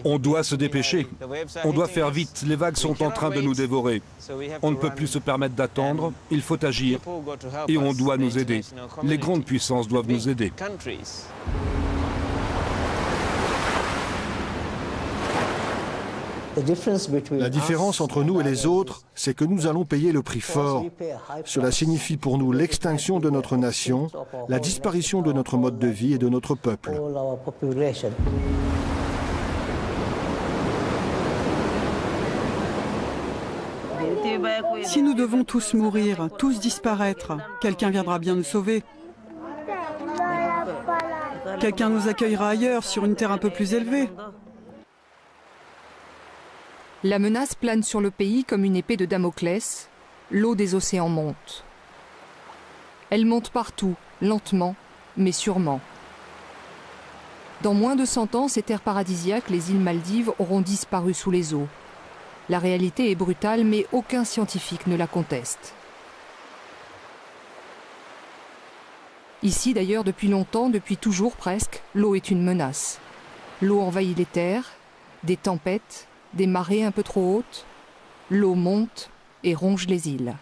On doit se dépêcher. On doit faire vite. Les vagues sont en train de nous dévorer. On ne peut plus se permettre d'attendre. Il faut agir. Et on doit nous aider. Les grandes puissances doivent nous aider. La différence entre nous et les autres, c'est que nous allons payer le prix fort. Cela signifie pour nous l'extinction de notre nation, la disparition de notre mode de vie et de notre peuple. Si nous devons tous mourir, tous disparaître, quelqu'un viendra bien nous sauver. Quelqu'un nous accueillera ailleurs, sur une terre un peu plus élevée. La menace plane sur le pays comme une épée de Damoclès. L'eau des océans monte. Elle monte partout, lentement, mais sûrement. Dans moins de 100 ans, ces terres paradisiaques, les îles Maldives, auront disparu sous les eaux. La réalité est brutale, mais aucun scientifique ne la conteste. Ici, d'ailleurs, depuis longtemps, depuis toujours presque, l'eau est une menace. L'eau envahit les terres, des tempêtes, des marées un peu trop hautes. L'eau monte et ronge les îles.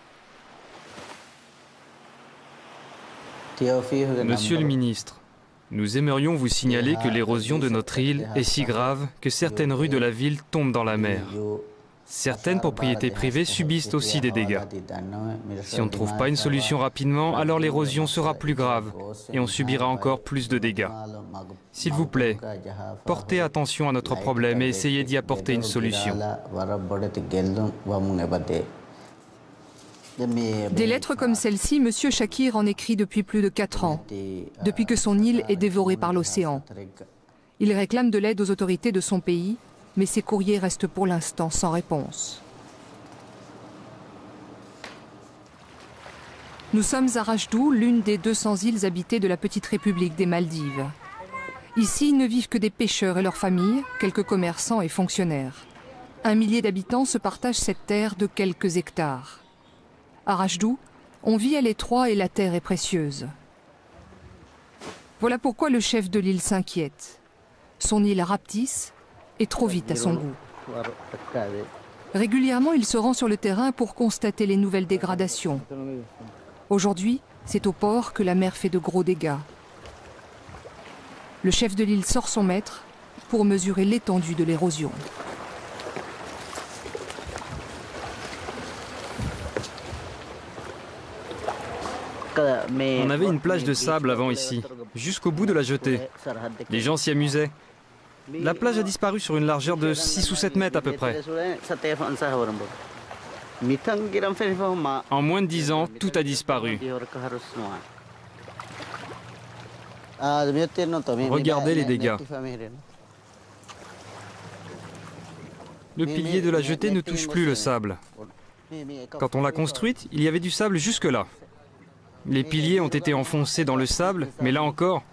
Monsieur le ministre, nous aimerions vous signaler que l'érosion de notre île est si grave que certaines rues de la ville tombent dans la mer. Certaines propriétés privées subissent aussi des dégâts. Si on ne trouve pas une solution rapidement, alors l'érosion sera plus grave et on subira encore plus de dégâts. S'il vous plaît, portez attention à notre problème et essayez d'y apporter une solution. Des lettres comme celle-ci, M. Shakir en écrit depuis plus de 4 ans, depuis que son île est dévorée par l'océan. Il réclame de l'aide aux autorités de son pays, mais ses courriers restent pour l'instant sans réponse. Nous sommes à Rajdou, l'une des 200 îles habitées de la petite république des Maldives. Ici ne vivent que des pêcheurs et leurs familles, quelques commerçants et fonctionnaires. 1 millier d'habitants se partagent cette terre de quelques hectares. À Rajdou, on vit à l'étroit et la terre est précieuse. Voilà pourquoi le chef de l'île s'inquiète. Son île rapetisse et trop vite à son goût. Régulièrement, il se rend sur le terrain pour constater les nouvelles dégradations. Aujourd'hui, c'est au port que la mer fait de gros dégâts. Le chef de l'île sort son mètre pour mesurer l'étendue de l'érosion. On avait une plage de sable avant ici, jusqu'au bout de la jetée. Les gens s'y amusaient. La plage a disparu sur une largeur de 6 ou 7 mètres à peu près. En moins de 10 ans, tout a disparu. Regardez les dégâts. Le pilier de la jetée ne touche plus le sable. Quand on l'a construite, il y avait du sable jusque-là. Les piliers ont été enfoncés dans le sable, mais là encore,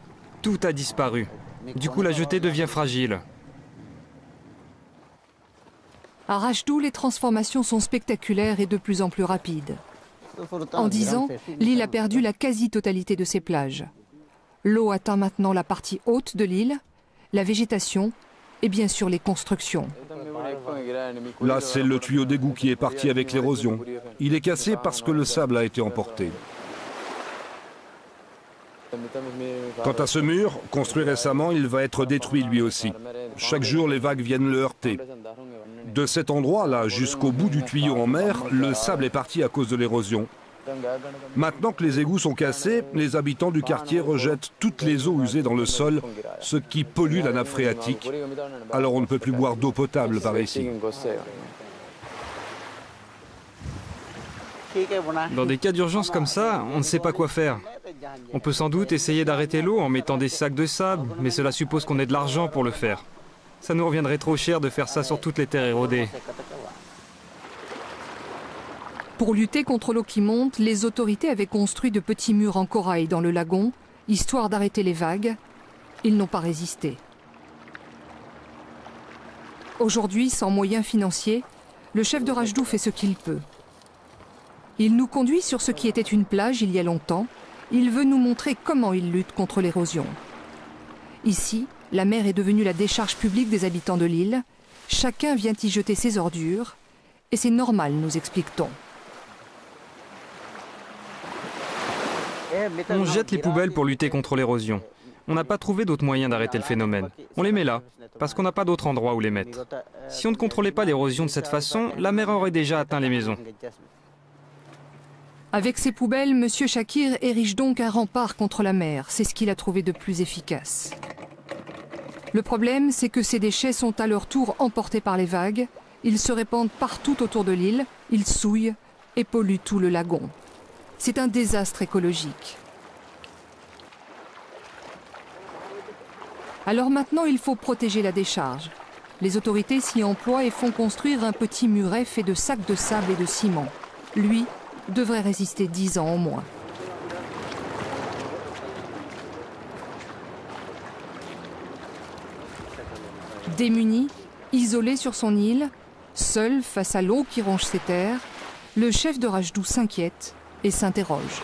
tout a disparu. Du coup, la jetée devient fragile. À Rajdou, les transformations sont spectaculaires et de plus en plus rapides. En 10 ans, l'île a perdu la quasi-totalité de ses plages. L'eau atteint maintenant la partie haute de l'île, la végétation et bien sûr les constructions. Là, c'est le tuyau d'égout qui est parti avec l'érosion. Il est cassé parce que le sable a été emporté. Quant à ce mur, construit récemment, il va être détruit lui aussi. Chaque jour, les vagues viennent le heurter. De cet endroit-là jusqu'au bout du tuyau en mer, le sable est parti à cause de l'érosion. Maintenant que les égouts sont cassés, les habitants du quartier rejettent toutes les eaux usées dans le sol, ce qui pollue la nappe phréatique. Alors on ne peut plus boire d'eau potable par ici. Dans des cas d'urgence comme ça, on ne sait pas quoi faire. On peut sans doute essayer d'arrêter l'eau en mettant des sacs de sable, mais cela suppose qu'on ait de l'argent pour le faire. Ça nous reviendrait trop cher de faire ça sur toutes les terres érodées. Pour lutter contre l'eau qui monte, les autorités avaient construit de petits murs en corail dans le lagon, histoire d'arrêter les vagues. Ils n'ont pas résisté. Aujourd'hui, sans moyens financiers, le chef de Rajdou fait ce qu'il peut. Il nous conduit sur ce qui était une plage il y a longtemps. Il veut nous montrer comment il lutte contre l'érosion. Ici, la mer est devenue la décharge publique des habitants de l'île. Chacun vient y jeter ses ordures. Et c'est normal, nous explique-t-on. On jette les poubelles pour lutter contre l'érosion. On n'a pas trouvé d'autre moyen d'arrêter le phénomène. On les met là, parce qu'on n'a pas d'autre endroit où les mettre. Si on ne contrôlait pas l'érosion de cette façon, la mer aurait déjà atteint les maisons. Avec ces poubelles, M. Shakir érige donc un rempart contre la mer. C'est ce qu'il a trouvé de plus efficace. Le problème, c'est que ces déchets sont à leur tour emportés par les vagues. Ils se répandent partout autour de l'île, ils souillent et polluent tout le lagon. C'est un désastre écologique. Alors maintenant, il faut protéger la décharge. Les autorités s'y emploient et font construire un petit muret fait de sacs de sable et de ciment. Lui devrait résister 10 ans au moins. Démuni, isolé sur son île, seul face à l'eau qui ronge ses terres, le chef de Rajdou s'inquiète et s'interroge.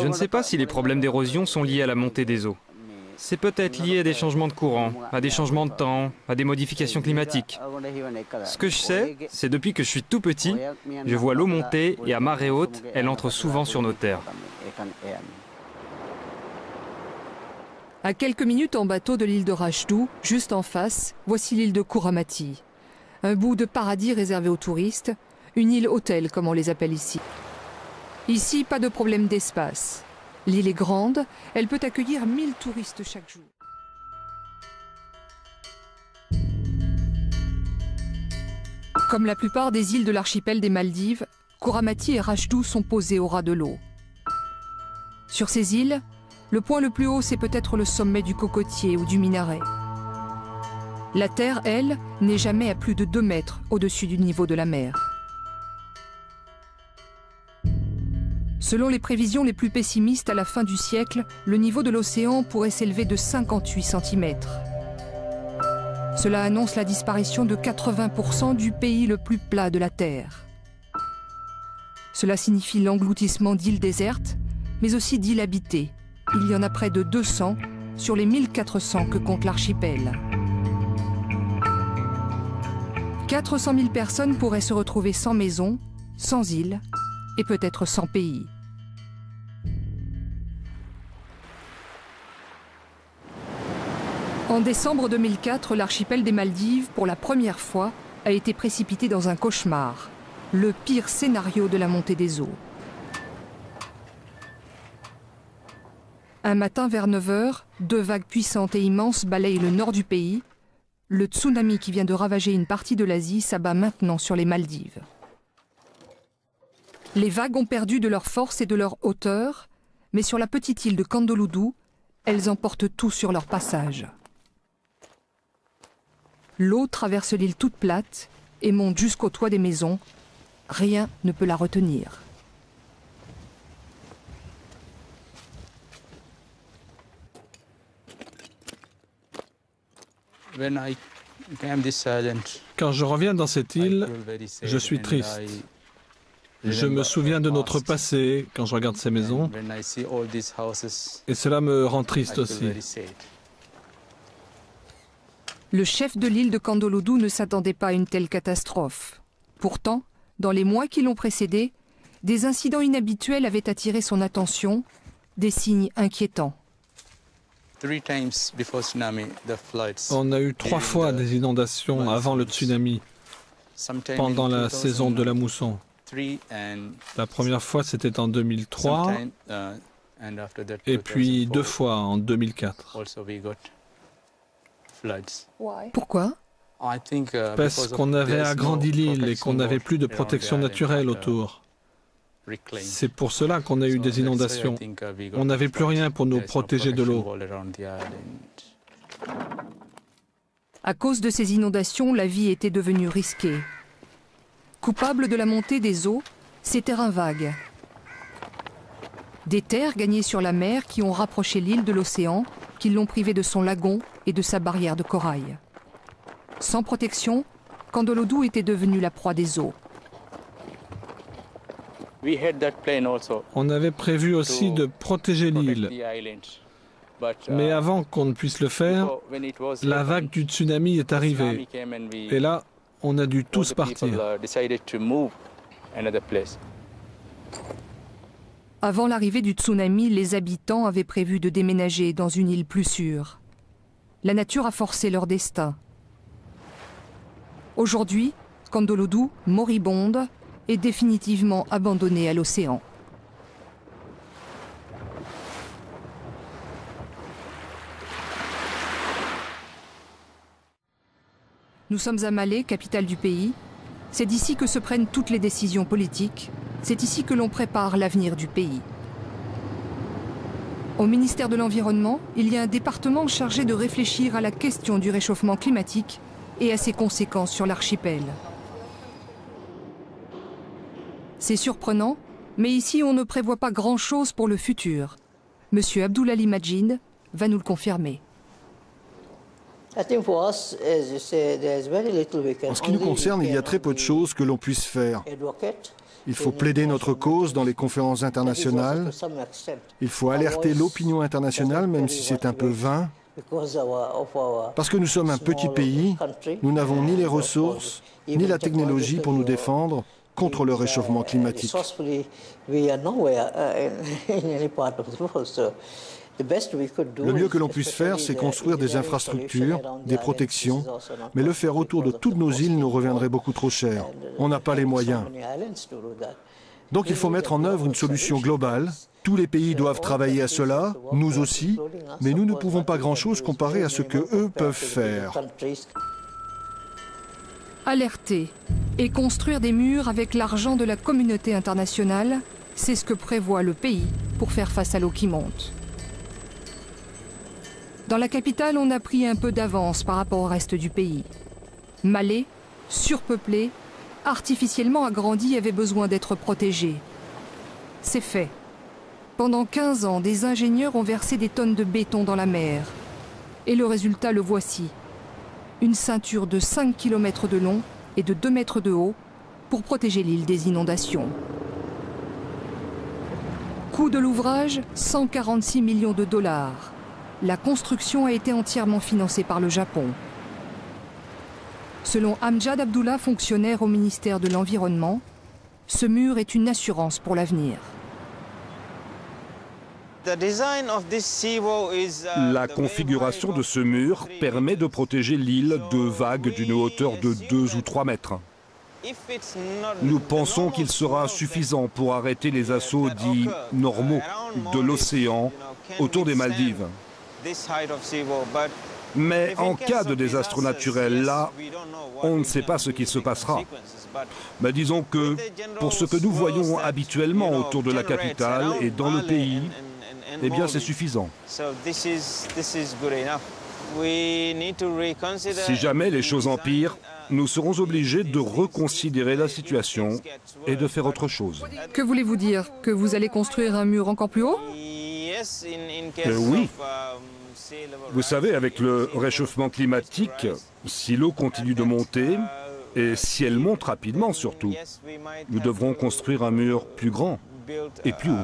Je ne sais pas si les problèmes d'érosion sont liés à la montée des eaux. C'est peut-être lié à des changements de courant, à des changements de temps, à des modifications climatiques. Ce que je sais, c'est depuis que je suis tout petit, je vois l'eau monter et à marée haute, elle entre souvent sur nos terres. À quelques minutes en bateau de l'île de Rajdou, juste en face, voici l'île de Kuramati. Un bout de paradis réservé aux touristes, une île hôtel comme on les appelle ici. Ici, pas de problème d'espace. L'île est grande, elle peut accueillir 1000 touristes chaque jour. Comme la plupart des îles de l'archipel des Maldives, Kuramati et Rajdou sont posées au ras de l'eau. Sur ces îles, le point le plus haut, c'est peut-être le sommet du cocotier ou du minaret. La terre, elle, n'est jamais à plus de 2 mètres au-dessus du niveau de la mer. Selon les prévisions les plus pessimistes, à la fin du siècle, le niveau de l'océan pourrait s'élever de 58 cm. Cela annonce la disparition de 80% du pays le plus plat de la Terre. Cela signifie l'engloutissement d'îles désertes, mais aussi d'îles habitées. Il y en a près de 200 sur les 1400 que compte l'archipel. 400 000 personnes pourraient se retrouver sans maison, sans île et peut-être sans pays. En décembre 2004, l'archipel des Maldives, pour la première fois, a été précipité dans un cauchemar, le pire scénario de la montée des eaux. Un matin vers 9 h, 2 vagues puissantes et immenses balayent le nord du pays. Le tsunami qui vient de ravager une partie de l'Asie s'abat maintenant sur les Maldives. Les vagues ont perdu de leur force et de leur hauteur, mais sur la petite île de Kandoloudou, elles emportent tout sur leur passage. L'eau traverse l'île toute plate et monte jusqu'au toit des maisons. Rien ne peut la retenir. Quand je reviens dans cette île, je suis triste. Je me souviens de notre passé quand je regarde ces maisons et cela me rend triste aussi. Le chef de l'île de Kandoloudou ne s'attendait pas à une telle catastrophe. Pourtant, dans les mois qui l'ont précédé, des incidents inhabituels avaient attiré son attention, des signes inquiétants. On a eu 3 fois des inondations avant le tsunami, pendant la saison de la mousson. La première fois, c'était en 2003, et puis 2 fois en 2004. Pourquoi ? Parce qu'on avait agrandi l'île et qu'on n'avait plus de protection naturelle autour. C'est pour cela qu'on a eu des inondations. On n'avait plus rien pour nous protéger de l'eau. À cause de ces inondations, la vie était devenue risquée. Coupable de la montée des eaux, ces terrains vagues. Des terres gagnées sur la mer qui ont rapproché l'île de l'océan, qui l'ont privé de son lagon et de sa barrière de corail. Sans protection, Kandoloudou était devenu la proie des eaux. On avait prévu aussi de protéger l'île. Mais avant qu'on ne puisse le faire, la vague du tsunami est arrivée. Et là, on a dû tous partir. Avant l'arrivée du tsunami, les habitants avaient prévu de déménager dans une île plus sûre. La nature a forcé leur destin. Aujourd'hui, Kandoloudou, moribonde, est définitivement abandonnée à l'océan. Nous sommes à Malé, capitale du pays. C'est d'ici que se prennent toutes les décisions politiques. C'est ici que l'on prépare l'avenir du pays. Au ministère de l'Environnement, il y a un département chargé de réfléchir à la question du réchauffement climatique et à ses conséquences sur l'archipel. C'est surprenant, mais ici on ne prévoit pas grand-chose pour le futur. Monsieur Abdoulali Majid va nous le confirmer. En ce qui nous concerne, il y a très peu de choses que l'on puisse faire. Il faut plaider notre cause dans les conférences internationales. Il faut alerter l'opinion internationale, même si c'est un peu vain. Parce que nous sommes un petit pays, nous n'avons ni les ressources, ni la technologie pour nous défendre contre le réchauffement climatique. Le mieux que l'on puisse faire, c'est construire des infrastructures, des protections, mais le faire autour de toutes nos îles nous reviendrait beaucoup trop cher. On n'a pas les moyens. Donc il faut mettre en œuvre une solution globale. Tous les pays doivent travailler à cela, nous aussi, mais nous ne pouvons pas grand-chose comparé à ce qu'eux peuvent faire. Alerter et construire des murs avec l'argent de la communauté internationale, c'est ce que prévoit le pays pour faire face à l'eau qui monte. Dans la capitale, on a pris un peu d'avance par rapport au reste du pays. Malé, surpeuplé, artificiellement agrandi, avait besoin d'être protégé. C'est fait. Pendant 15 ans, des ingénieurs ont versé des tonnes de béton dans la mer. Et le résultat, le voici. Une ceinture de 5 km de long et de 2 mètres de haut pour protéger l'île des inondations. Coût de l'ouvrage, 146 millions de dollars. La construction a été entièrement financée par le Japon. Selon Amjad Abdullah, fonctionnaire au ministère de l'Environnement, ce mur est une assurance pour l'avenir. La configuration de ce mur permet de protéger l'île de vagues d'une hauteur de 2 ou 3 mètres. Nous pensons qu'il sera suffisant pour arrêter les assauts dits normaux de l'océan autour des Maldives. Mais en cas de désastre naturel, là, on ne sait pas ce qui se passera. Mais disons que pour ce que nous voyons habituellement autour de la capitale et dans le pays, eh bien c'est suffisant. Si jamais les choses empirent, nous serons obligés de reconsidérer la situation et de faire autre chose. Que voulez-vous dire? Que vous allez construire un mur encore plus haut? Oui. Vous savez, avec le réchauffement climatique, si l'eau continue de monter, et si elle monte rapidement surtout, nous devrons construire un mur plus grand et plus haut.